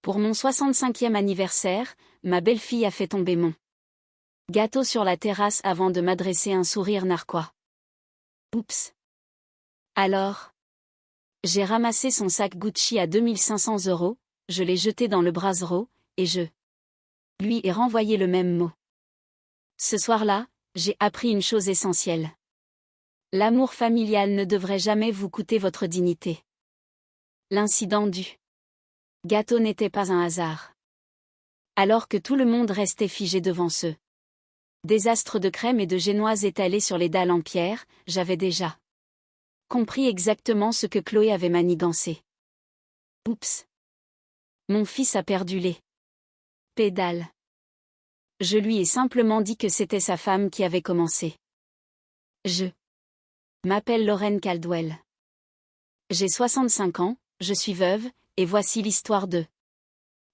Pour mon 65e anniversaire, ma belle-fille a fait tomber mon gâteau sur la terrasse avant de m'adresser un sourire narquois. Oups. Alors? J'ai ramassé son sac Gucci à 2500 €, je l'ai jeté dans le brasero, et je lui ai renvoyé le même mot. Ce soir-là, j'ai appris une chose essentielle. L'amour familial ne devrait jamais vous coûter votre dignité. L'incident du gâteau n'était pas un hasard. Alors que tout le monde restait figé devant ce désastre de crème et de génoise étalés sur les dalles en pierre, j'avais déjà compris exactement ce que Chloé avait manigancé. Oups. Mon fils a perdu les pédales. Je lui ai simplement dit que c'était sa femme qui avait commencé. Je m'appelle Lorraine Caldwell. J'ai 65 ans, je suis veuve, et voici l'histoire de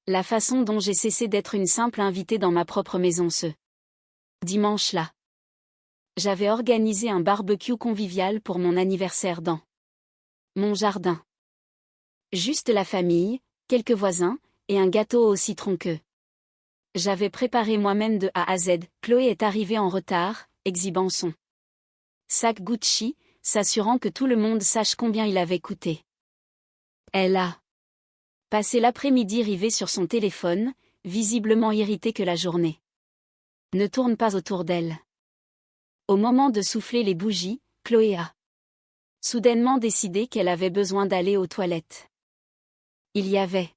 la façon dont j'ai cessé d'être une simple invitée dans ma propre maison ce dimanche-là. J'avais organisé un barbecue convivial pour mon anniversaire dans mon jardin. Juste la famille, quelques voisins, et un gâteau au citron que j'avais préparé moi-même de A à Z. Chloé est arrivée en retard, exhibant son sac Gucci, s'assurant que tout le monde sache combien il avait coûté. Elle a passé l'après-midi rivée sur son téléphone, visiblement irritée que la journée ne tourne pas autour d'elle. Au moment de souffler les bougies, Chloé a soudainement décidé qu'elle avait besoin d'aller aux toilettes. Il y avait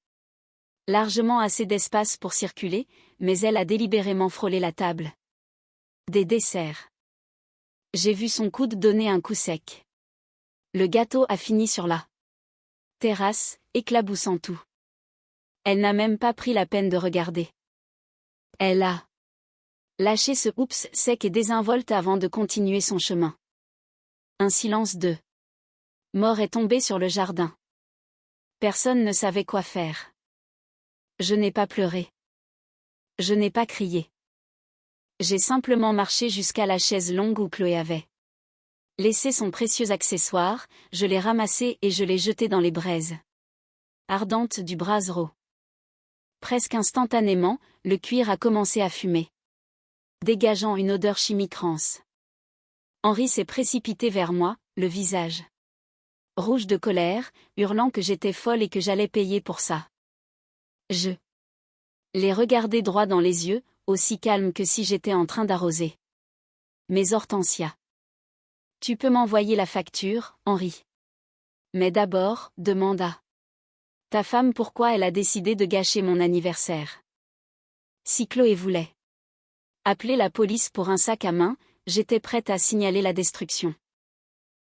largement assez d'espace pour circuler, mais elle a délibérément frôlé la table des desserts. J'ai vu son coude donner un coup sec. Le gâteau a fini sur la terrasse, éclaboussant tout. Elle n'a même pas pris la peine de regarder. Elle a lâché ce oups sec et désinvolte avant de continuer son chemin. Un silence de mort est tombé sur le jardin. Personne ne savait quoi faire. Je n'ai pas pleuré. Je n'ai pas crié. J'ai simplement marché jusqu'à la chaise longue où Chloé avait laissé son précieux accessoire, je l'ai ramassé et je l'ai jeté dans les braises ardentes du brasero. Presque instantanément, le cuir a commencé à fumer, dégageant une odeur chimique rance. Henri s'est précipité vers moi, le visage rouge de colère, hurlant que j'étais folle et que j'allais payer pour ça. Je l'ai regardé droit dans les yeux, aussi calme que si j'étais en train d'arroser mes hortensias. Tu peux m'envoyer la facture, Henri. Mais d'abord, demanda ta femme pourquoi elle a décidé de gâcher mon anniversaire. Si Chloé voulait appeler la police pour un sac à main, j'étais prête à signaler la destruction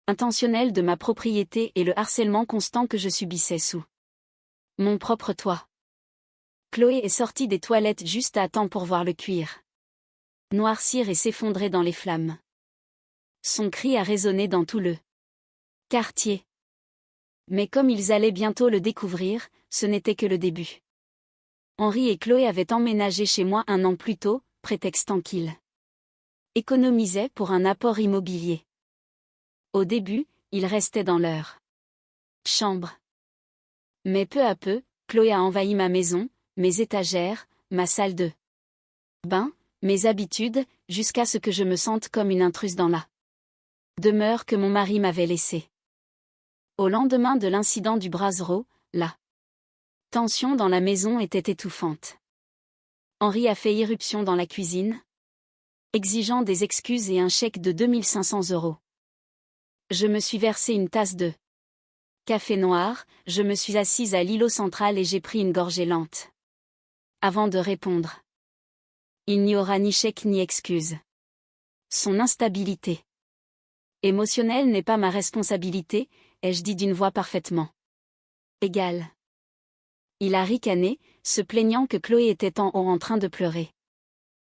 intentionnelle de ma propriété et le harcèlement constant que je subissais sous mon propre toit. Chloé est sortie des toilettes juste à temps pour voir le cuir noircir et s'effondrer dans les flammes. Son cri a résonné dans tout le quartier. Mais comme ils allaient bientôt le découvrir, ce n'était que le début. Henri et Chloé avaient emménagé chez moi 1 an plus tôt, prétextant qu'ils économisaient pour un apport immobilier. Au début, ils restaient dans leur chambre. Mais peu à peu, Chloé a envahi ma maison, mes étagères, ma salle de bain, mes habitudes, jusqu'à ce que je me sente comme une intruse dans la demeure que mon mari m'avait laissée. Au lendemain de l'incident du brasero, la tension dans la maison était étouffante. Henri a fait irruption dans la cuisine, exigeant des excuses et un chèque de 2500 €. Je me suis versé une tasse de café noir, je me suis assise à l'îlot central et j'ai pris une gorgée lente. Avant de répondre. Il n'y aura ni chèque ni excuse. Son instabilité émotionnelle n'est pas ma responsabilité, ai-je dit d'une voix parfaitement égale. Il a ricané, se plaignant que Chloé était en haut en train de pleurer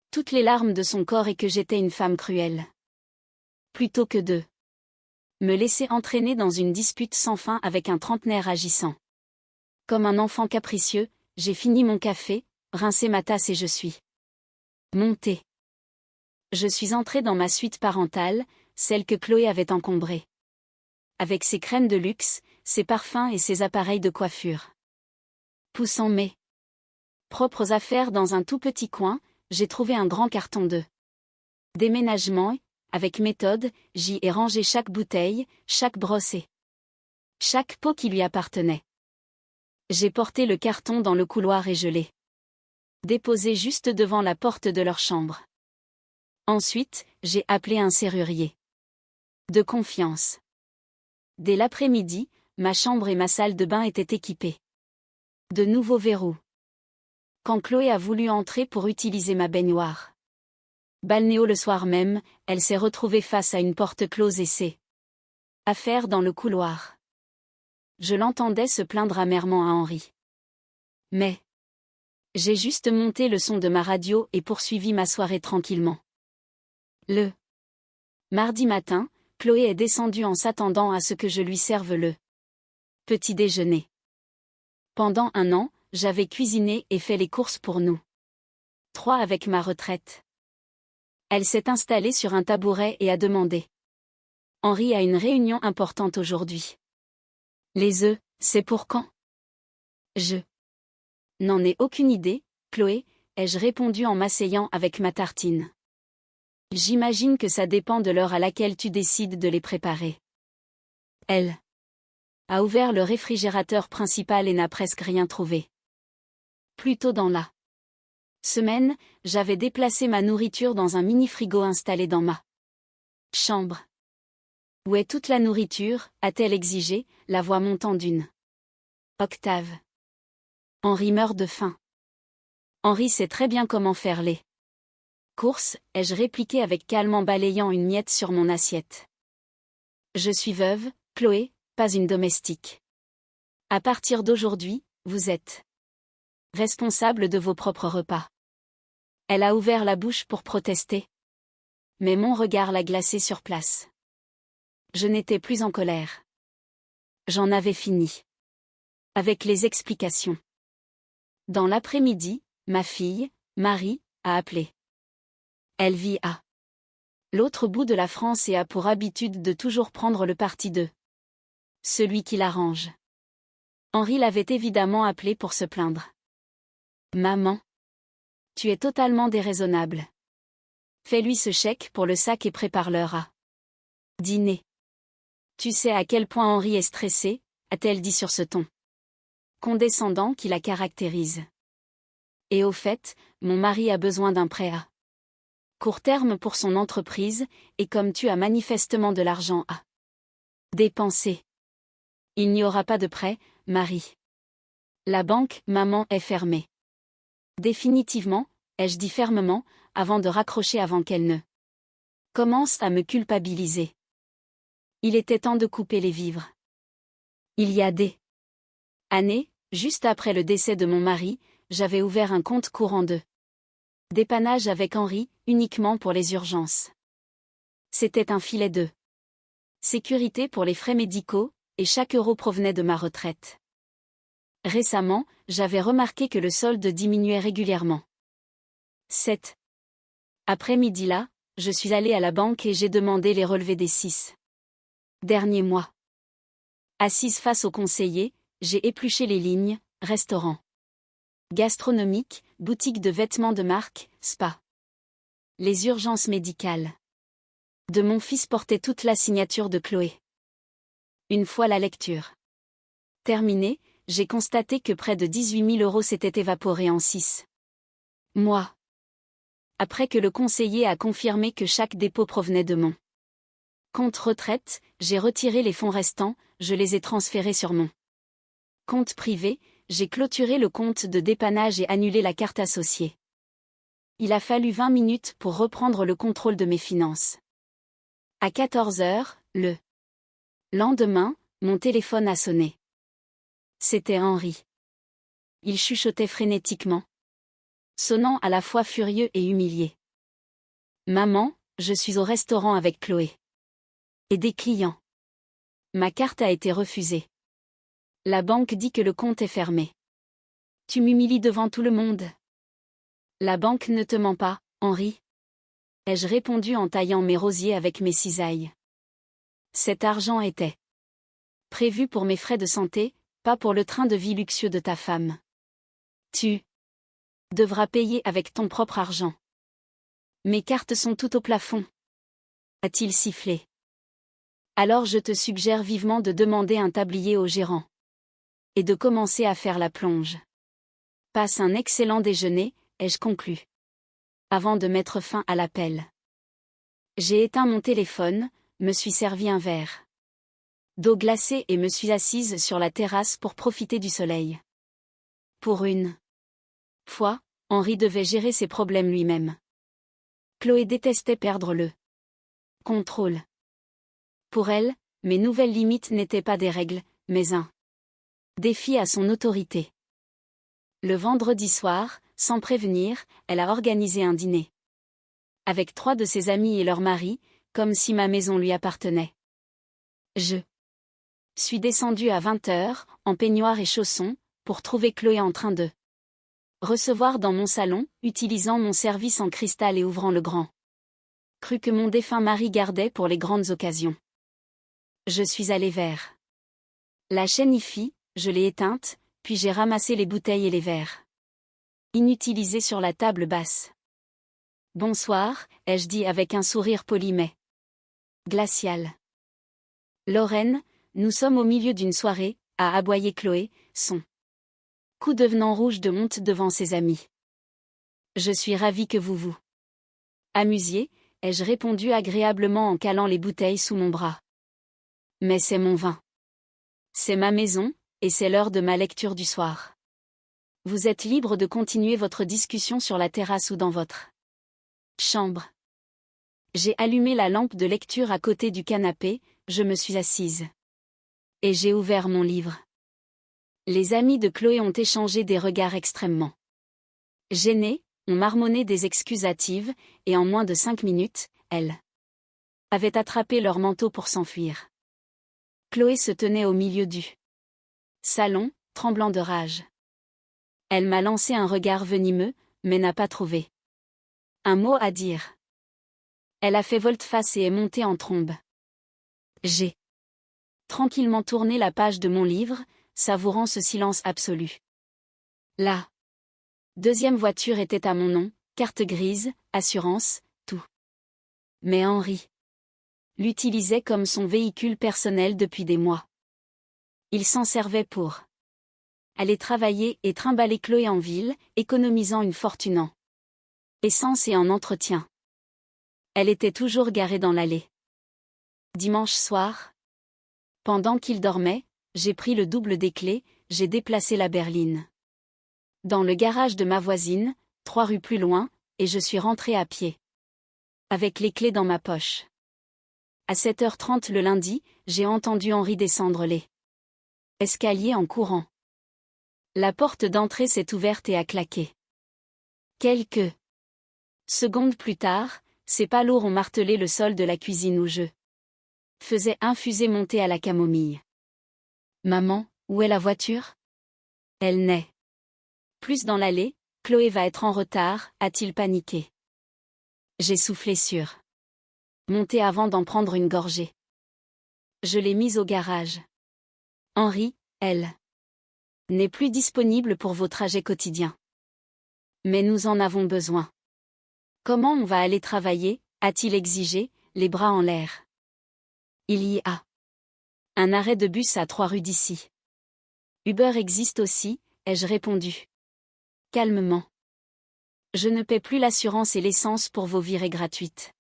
toutes les larmes de son corps et que j'étais une femme cruelle. Plutôt que de me laisser entraîner dans une dispute sans fin avec un trentenaire agissant comme un enfant capricieux, j'ai fini mon café, rincé ma tasse et je suis montée. Je suis entrée dans ma suite parentale, celle que Chloé avait encombrée. Avec ses crèmes de luxe, ses parfums et ses appareils de coiffure. Poussant mes Propres affaires dans un tout petit coin, j'ai trouvé un grand carton de déménagement. Avec méthode, j'y ai rangé chaque bouteille, chaque brosse et chaque pot qui lui appartenait. J'ai porté le carton dans le couloir et je l'ai déposé juste devant la porte de leur chambre. Ensuite, j'ai appelé un serrurier de confiance. Dès l'après-midi, ma chambre et ma salle de bain étaient équipées de nouveaux verrous. Quand Chloé a voulu entrer pour utiliser ma baignoire balnéo le soir même, elle s'est retrouvée face à une porte close et ses affaires dans le couloir. Je l'entendais se plaindre amèrement à Henri. Mais j'ai juste monté le son de ma radio et poursuivi ma soirée tranquillement. Le mardi matin, Chloé est descendue en s'attendant à ce que je lui serve le petit déjeuner. Pendant 1 an, j'avais cuisiné et fait les courses pour nous 3 avec ma retraite. Elle s'est installée sur un tabouret et a demandé. Henri a une réunion importante aujourd'hui. Les œufs, c'est pour quand? Je n'en ai aucune idée, Chloé, ai-je répondu en m'asseyant avec ma tartine. J'imagine que ça dépend de l'heure à laquelle tu décides de les préparer. Elle a ouvert le réfrigérateur principal et n'a presque rien trouvé. Plus tôt dans la semaine, j'avais déplacé ma nourriture dans un mini-frigo installé dans ma chambre. Où est toute la nourriture, a-t-elle exigé, la voix montant d'une octave. Henri meurt de faim. Henri sait très bien comment faire les courses, ai-je répliqué avec calme en balayant une miette sur mon assiette. Je suis veuve, Chloé, pas une domestique. À partir d'aujourd'hui, vous êtes responsable de vos propres repas. Elle a ouvert la bouche pour protester. Mais mon regard l'a glacée sur place. Je n'étais plus en colère. J'en avais fini. Avec les explications. Dans l'après-midi, ma fille, Marie, a appelé. Elle vit à l'autre bout de la France et a pour habitude de toujours prendre le parti de celui qui l'arrange. Henri l'avait évidemment appelé pour se plaindre. Maman, tu es totalement déraisonnable. Fais-lui ce chèque pour le sac et prépare-leur à dîner. Tu sais à quel point Henri est stressé, a-t-elle dit sur ce ton condescendant qui la caractérise. Et au fait, mon mari a besoin d'un prêt à court terme pour son entreprise, et comme tu as manifestement de l'argent à dépenser, il n'y aura pas de prêt, Marie. La banque, maman, est fermée. Définitivement, ai-je dit fermement, avant de raccrocher avant qu'elle ne commence à me culpabiliser. Il était temps de couper les vivres. Il y a des années, juste après le décès de mon mari, j'avais ouvert un compte courant de dépannage avec Henri, uniquement pour les urgences. C'était un filet de sécurité pour les frais médicaux, et chaque euro provenait de ma retraite. Récemment, j'avais remarqué que le solde diminuait régulièrement. Cet après-midi-là, je suis allée à la banque et j'ai demandé les relevés des 6 derniers mois. Assise face au conseiller, j'ai épluché les lignes, restaurant gastronomique, boutique de vêtements de marque, spa. Les urgences médicales de mon fils portaient toute la signature de Chloé. Une fois la lecture terminée, j'ai constaté que près de 18 000 € s'étaient évaporés en 6 mois. Après que le conseiller a confirmé que chaque dépôt provenait de mon compte retraite, j'ai retiré les fonds restants, je les ai transférés sur mon compte privé, j'ai clôturé le compte de dépannage et annulé la carte associée. Il a fallu 20 minutes pour reprendre le contrôle de mes finances. À 14 heures, le lendemain, mon téléphone a sonné. C'était Henri. Il chuchotait frénétiquement, sonnant à la fois furieux et humilié. Maman, je suis au restaurant avec Chloé. Et des clients. Ma carte a été refusée. La banque dit que le compte est fermé. Tu m'humilies devant tout le monde. La banque ne te ment pas, Henri. Ai-je répondu en taillant mes rosiers avec mes cisailles. Cet argent était prévu pour mes frais de santé, pas pour le train de vie luxueux de ta femme. Tu Devras payer avec ton propre argent. Mes cartes sont toutes au plafond. A-t-il sifflé. Alors je te suggère vivement de demander un tablier au gérant. Et de commencer à faire la plonge. Passe un excellent déjeuner, ai-je conclu. Avant de mettre fin à l'appel. J'ai éteint mon téléphone, me suis servi un verre d'eau glacée et me suis assise sur la terrasse pour profiter du soleil. Pour une fois, Henri devait gérer ses problèmes lui-même. Chloé détestait perdre le contrôle. Pour elle, mes nouvelles limites n'étaient pas des règles, mais un défi à son autorité. Le vendredi soir, sans prévenir, elle a organisé un dîner. Avec 3 de ses amis et leurs maris, comme si ma maison lui appartenait. Je suis descendue à 20h, en peignoir et chaussons, pour trouver Chloé en train de recevoir dans mon salon, utilisant mon service en cristal et ouvrant le grand cru que mon défunt mari gardait pour les grandes occasions. Je suis allée vers la chaîne hi-fi, je l'ai éteinte, puis j'ai ramassé les bouteilles et les verres inutilisés sur la table basse. Bonsoir, ai-je dit avec un sourire poli mais glacial. Lorraine, nous sommes au milieu d'une soirée, a aboyé Chloé, son cou devenant rouge de honte devant ses amis. Je suis ravie que vous vous amusiez, ai-je répondu agréablement en calant les bouteilles sous mon bras. Mais c'est mon vin. C'est ma maison, et c'est l'heure de ma lecture du soir. Vous êtes libre de continuer votre discussion sur la terrasse ou dans votre chambre. J'ai allumé la lampe de lecture à côté du canapé, je me suis assise. Et j'ai ouvert mon livre. Les amis de Chloé ont échangé des regards extrêmement gênés, ont marmonné des excuses hâtives, et en moins de 5 minutes, elles avaient attrapé leur manteau pour s'enfuir. Chloé se tenait au milieu du salon, tremblant de rage. Elle m'a lancé un regard venimeux, mais n'a pas trouvé un mot à dire. Elle a fait volte-face et est montée en trombe. J'ai tranquillement tourné la page de mon livre, savourant ce silence absolu. La deuxième voiture était à mon nom, carte grise, assurance, tout. Mais Henri l'utilisait comme son véhicule personnel depuis des mois. Il s'en servait pour aller travailler et trimballer Chloé en ville, économisant une fortune en essence et en entretien. Elle était toujours garée dans l'allée. Dimanche soir, pendant qu'il dormait, j'ai pris le double des clés, j'ai déplacé la berline dans le garage de ma voisine, 3 rues plus loin, et je suis rentrée à pied. Avec les clés dans ma poche. À 7h30 le lundi, j'ai entendu Henri descendre les escaliers en courant. La porte d'entrée s'est ouverte et a claqué. Quelques secondes plus tard, ses pas lourds ont martelé le sol de la cuisine où je faisais infuser mon thé à la camomille. Maman, où est la voiture? Elle n'est plus dans l'allée, Chloé va être en retard, a-t-il paniqué. J'ai soufflé sur mon thé avant d'en prendre une gorgée. Je l'ai mise au garage. Henri, elle n'est plus disponible pour vos trajets quotidiens. Mais nous en avons besoin. Comment on va aller travailler, a-t-il exigé, les bras en l'air. Il y a un arrêt de bus à 3 rues d'ici. Uber existe aussi, ai-je répondu. Calmement. Je ne paie plus l'assurance et l'essence pour vos virées gratuites.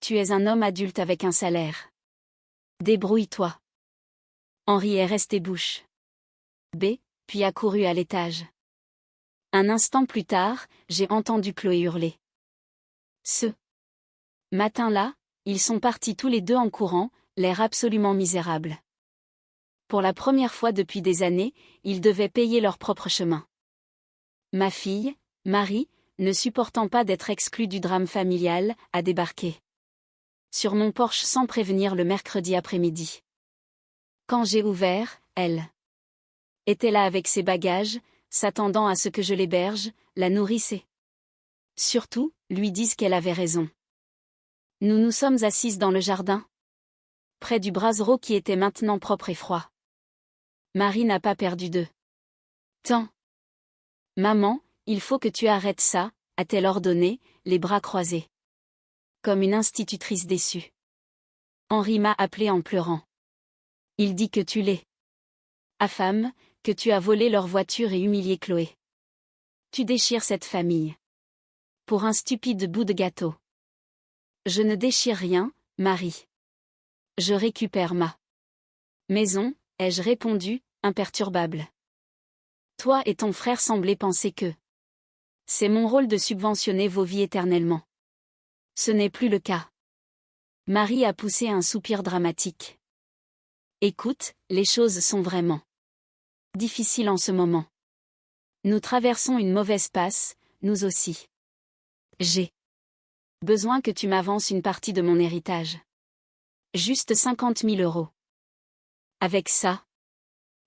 Tu es un homme adulte avec un salaire. Débrouille-toi. Henri est resté bouche bée, puis a couru à l'étage. Un instant plus tard, j'ai entendu Chloé hurler. Ce matin-là, ils sont partis tous les deux en courant, l'air absolument misérable. Pour la première fois depuis des années, ils devaient payer leur propre chemin. Ma fille, Marie, ne supportant pas d'être exclue du drame familial, a débarqué sur mon porche sans prévenir le mercredi après-midi. Quand j'ai ouvert, elle était là avec ses bagages, s'attendant à ce que je l'héberge, la nourrisse et surtout, lui dise qu'elle avait raison. Nous nous sommes assises dans le jardin, près du brasero qui était maintenant propre et froid. Marie n'a pas perdu de temps. Maman, Il faut que tu arrêtes ça, a-t-elle ordonné, les bras croisés. Comme une institutrice déçue. Henri m'a appelé en pleurant. Il dit que tu l'es. Affame, que tu as volé leur voiture et humilié Chloé. Tu déchires cette famille. Pour un stupide bout de gâteau. Je ne déchire rien, Marie. Je récupère ma maison, ai-je répondu, imperturbable. Toi et ton frère semblez penser que c'est mon rôle de subventionner vos vies éternellement. Ce n'est plus le cas. Marie a poussé un soupir dramatique. Écoute, les choses sont vraiment difficiles en ce moment. Nous traversons une mauvaise passe, nous aussi. J'ai besoin que tu m'avances une partie de mon héritage. Juste 50 000 €. Avec ça,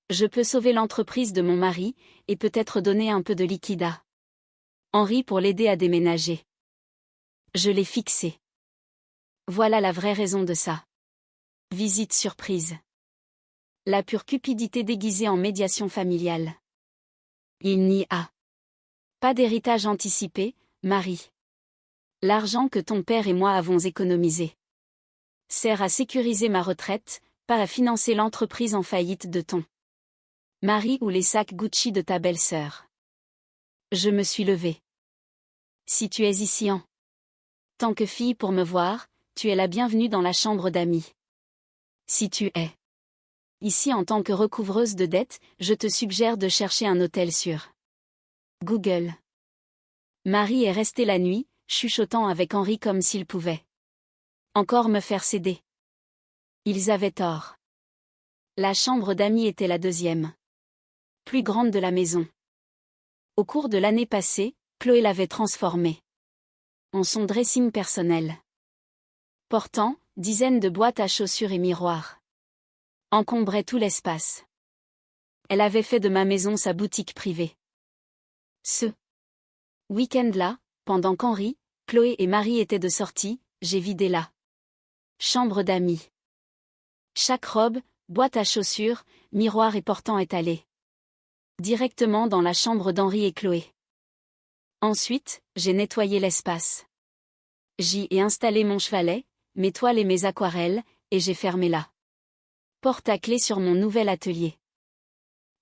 je peux sauver l'entreprise de mon mari, et peut-être donner un peu de liquide à Henri pour l'aider à déménager. Je l'ai fixé. Voilà la vraie raison de ça. Visite surprise. La pure cupidité déguisée en médiation familiale. Il n'y a pas d'héritage anticipé, Marie. L'argent que ton père et moi avons économisé sert à sécuriser ma retraite, pas à financer l'entreprise en faillite de ton mari ou les sacs Gucci de ta belle-sœur. Je me suis levée. Si tu es ici en tant que fille pour me voir, tu es la bienvenue dans la chambre d'amis. Si tu es ici en tant que recouvreuse de dettes, je te suggère de chercher un hôtel sur Google. Marie est restée la nuit, chuchotant avec Henri comme s'il pouvait encore me faire céder. Ils avaient tort. La chambre d'amis était la deuxième plus grande de la maison. Au cours de l'année passée, Chloé l'avait transformée en son dressing personnel. Portant, dizaines de boîtes à chaussures et miroirs encombraient tout l'espace. Elle avait fait de ma maison sa boutique privée. Ce week-end-là, pendant qu'Henri, Chloé et Marie étaient de sortie, j'ai vidé la chambre d'amis. Chaque robe, boîte à chaussures, miroir et portant est allé directement dans la chambre d'Henri et Chloé. Ensuite, j'ai nettoyé l'espace. J'y ai installé mon chevalet, mes toiles et mes aquarelles, et j'ai fermé la porte à clé sur mon nouvel atelier.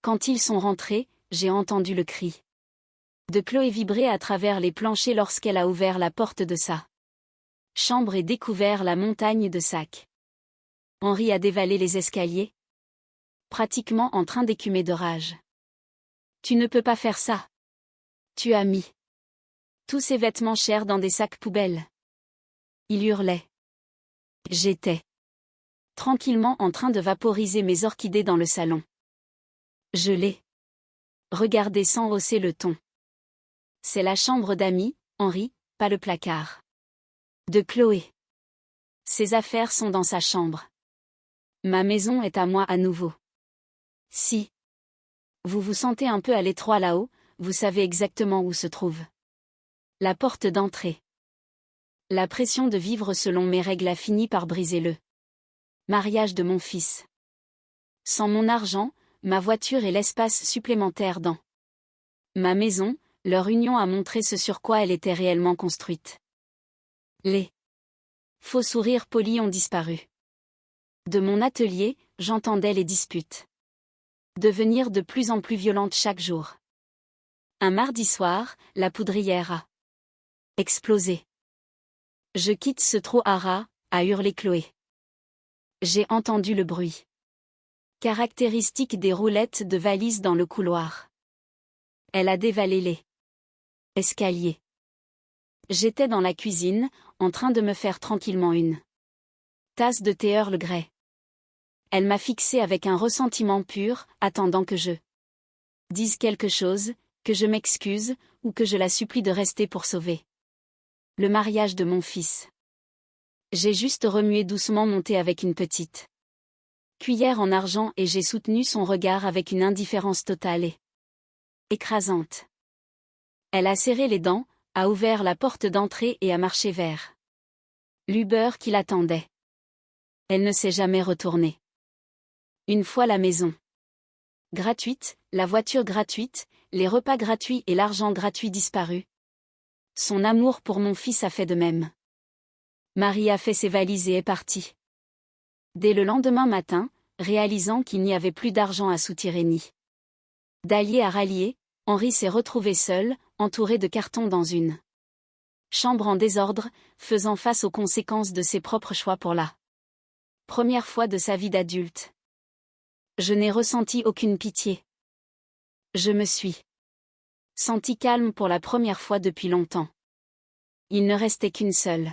Quand ils sont rentrés, j'ai entendu le cri de Chloé vibrer à travers les planchers lorsqu'elle a ouvert la porte de sa chambre et découvert la montagne de sacs. Henri a dévalé les escaliers, pratiquement en train d'écumer de rage. Tu ne peux pas faire ça. Tu as mis tous ces vêtements chers dans des sacs poubelles. Il hurlait. J'étais tranquillement en train de vaporiser mes orchidées dans le salon. Je l'ai regardé sans hausser le ton. C'est la chambre d'amis, Henri, pas le placard de Chloé. Ses affaires sont dans sa chambre. Ma maison est à moi à nouveau. Si vous vous sentez un peu à l'étroit là-haut, vous savez exactement où se trouve la porte d'entrée. La pression de vivre selon mes règles a fini par briser le mariage de mon fils. Sans mon argent, ma voiture et l'espace supplémentaire dans ma maison, leur union a montré ce sur quoi elle était réellement construite. Les faux sourires polis ont disparu. De mon atelier, j'entendais les disputes devenir de plus en plus violentes chaque jour. Un mardi soir, la poudrière a explosé. Je quitte ce trou à rats, a hurlé Chloé. J'ai entendu le bruit caractéristique des roulettes de valises dans le couloir. Elle a dévalé les escaliers. J'étais dans la cuisine, en train de me faire tranquillement une tasse de thé Earl Grey. Elle m'a fixé avec un ressentiment pur, attendant que je dise quelque chose, que je m'excuse, ou que je la supplie de rester pour sauver le mariage de mon fils. J'ai juste remué doucement mon thé avec une petite cuillère en argent et j'ai soutenu son regard avec une indifférence totale et écrasante. Elle a serré les dents, a ouvert la porte d'entrée et a marché vers l'Uber qui l'attendait. Elle ne s'est jamais retournée. Une fois la maison gratuite, la voiture gratuite, les repas gratuits et l'argent gratuit disparu. Son amour pour mon fils a fait de même. Marie a fait ses valises et est partie. Dès le lendemain matin, réalisant qu'il n'y avait plus d'argent à soutirer ni d'alliés à rallier, Henri s'est retrouvé seul, entouré de cartons dans une chambre en désordre, faisant face aux conséquences de ses propres choix pour la première fois de sa vie d'adulte. Je n'ai ressenti aucune pitié. Je me suis senti calme pour la première fois depuis longtemps. Il ne restait qu'une seule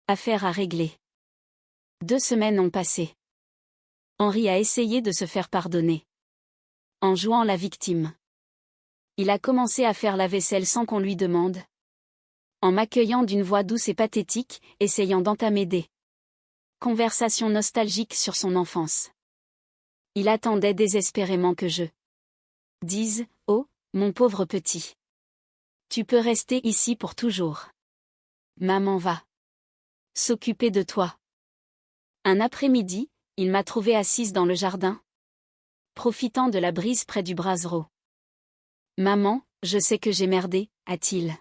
affaire à régler. 2 semaines ont passé. Henri a essayé de se faire pardonner. En jouant la victime. Il a commencé à faire la vaisselle sans qu'on lui demande. En m'accueillant d'une voix douce et pathétique, essayant d'entamer des conversations nostalgiques sur son enfance. Il attendait désespérément que je dise « Oh, mon pauvre petit. Tu peux rester ici pour toujours. Maman va s'occuper de toi. » Un après-midi, il m'a trouvée assise dans le jardin, profitant de la brise près du brasero. « Maman, je sais que j'ai merdé, a-t-il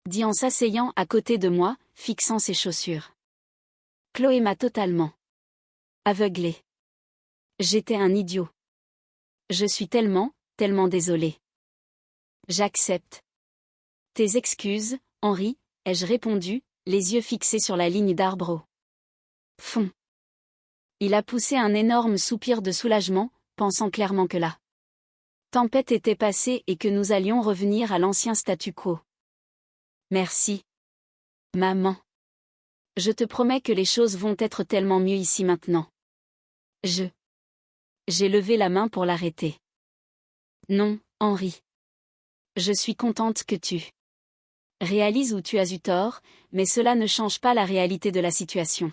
dit en s'asseyant à côté de moi, fixant ses chaussures. Chloé m'a totalement aveuglée. J'étais un idiot. Je suis tellement désolée. J'accepte tes excuses, Henri, ai-je répondu, les yeux fixés sur la ligne d'arbre au fond. Il a poussé un énorme soupir de soulagement, pensant clairement que la tempête était passée et que nous allions revenir à l'ancien statu quo. Merci. Maman. Je te promets que les choses vont être tellement mieux ici maintenant. J'ai levé la main pour l'arrêter. Non, Henri. Je suis contente que tu réalises où tu as eu tort, mais cela ne change pas la réalité de la situation.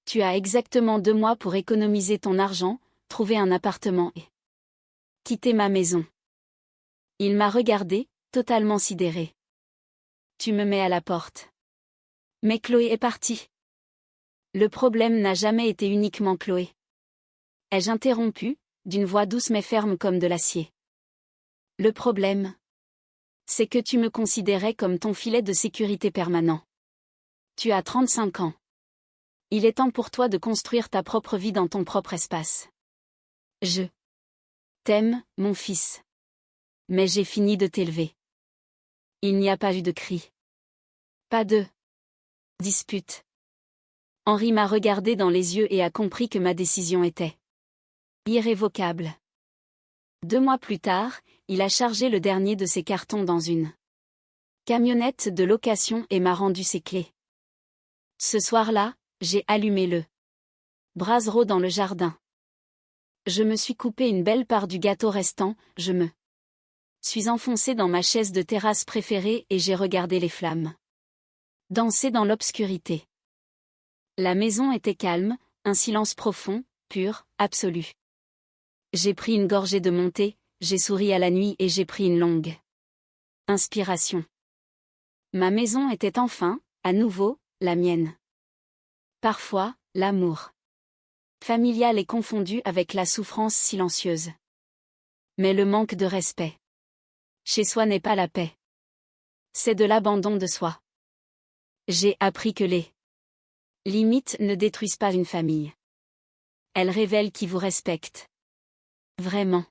Tu as exactement 2 mois pour économiser ton argent, trouver un appartement et quitter ma maison. Il m'a regardé, totalement sidéré. Tu me mets à la porte. Mais Chloé est partie. Le problème n'a jamais été uniquement Chloé. Ai-je interrompu, d'une voix douce mais ferme comme de l'acier. Le problème, c'est que tu me considérais comme ton filet de sécurité permanent. Tu as 35 ans. Il est temps pour toi de construire ta propre vie dans ton propre espace. Je t'aime, mon fils. Mais j'ai fini de t'élever. Il n'y a pas eu de cri. Pas de dispute. Henri m'a regardé dans les yeux et a compris que ma décision était irrévocable. 2 mois plus tard, il a chargé le dernier de ses cartons dans une camionnette de location et m'a rendu ses clés. Ce soir-là, j'ai allumé le brasero dans le jardin. Je me suis coupé une belle part du gâteau restant, je me suis enfoncé dans ma chaise de terrasse préférée et j'ai regardé les flammes danser dans l'obscurité. La maison était calme, un silence profond, pur, absolu. J'ai pris une gorgée de mon thé, j'ai souri à la nuit et j'ai pris une longue inspiration. Ma maison était enfin, à nouveau, la mienne. Parfois, l'amour familial est confondu avec la souffrance silencieuse. Mais le manque de respect chez soi n'est pas la paix. C'est de l'abandon de soi. J'ai appris que les limites ne détruisent pas une famille. Elles révèlent qui vous respecte. Vraiment.